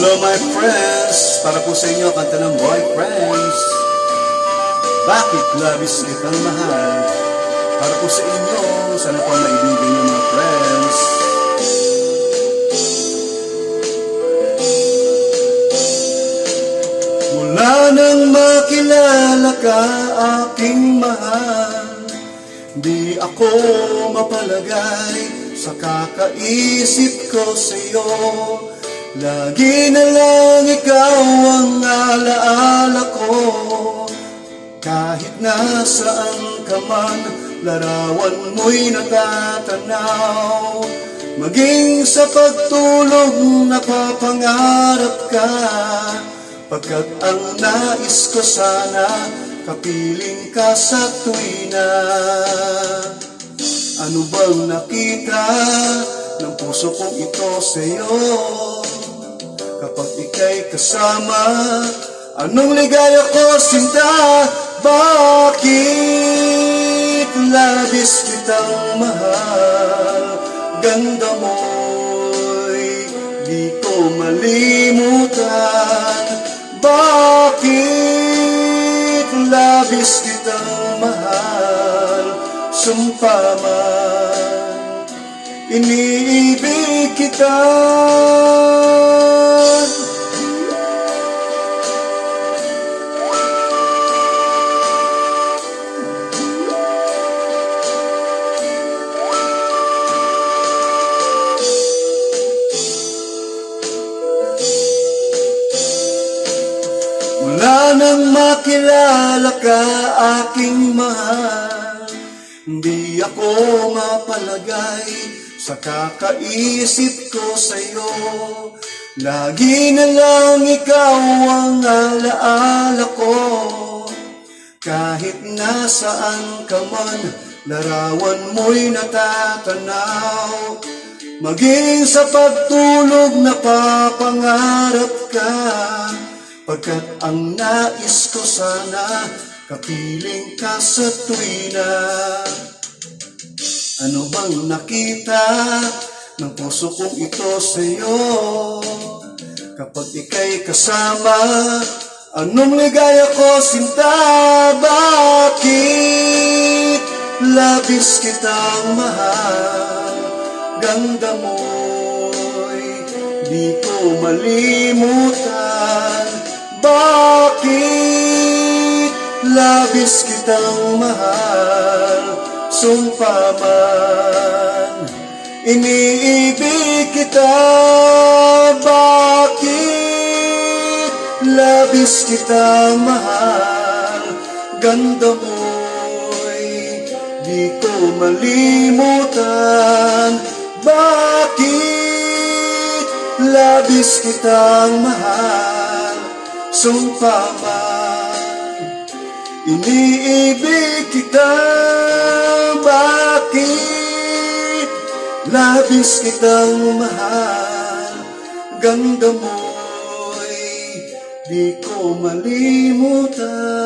Hello my friends, para po sa inyo kanta ng Boyfriends. Bakit labis kitang mahal? Para po sa inyo, sana po maibigay niyo mga friends. Mula nang makilala ka aking mahal, di ako mapalagay sa kakaisip ko sa'yo. Lagi na lang ikaw ang alaala ko. Kahit nasaan ka man, larawan mo'y natatanaw. Maging sa pagtulog napapangarap ka, pagkat ang nais ko sana kapiling ka sa tuwina. Ano bang nakita ng puso kong ito sa'yo? Kapag ika'y kasama, anong ligaya ko sinta? Bakit labis kitang mahal? Ganda mo'y di ko malimutan. Bakit labis kitang mahal? Sumpa man, iniibig kita. Mula nang makilala ka aking mahal, hindi ako mapalagay sa kakaisip ko sa'yo. Lagi na lang ikaw ang alaala ko. Kahit nasaan ka man, larawan mo'y natatanaw. Maging sa pagtulog napapangarap ka, pagkat ang nais ko sana kapiling ka sa tuwina. Ano bang nakita ng puso kong ito sa'yo? Kapag ika'y kasama, anong ligaya ko sinta? Bakit labis kitang mahal? Ganda mo'y di ko malimutan. Bakit labis kitang mahal? Sumpa man, iniibig kita. Bakit labis kitang mahal? Ganda mo'y di ko malimutan. Bakit labis kitang mahal? Sumpa man, iniibig kita. Bakit labis kitang mahal? Ganda mo'y di ko malimutan.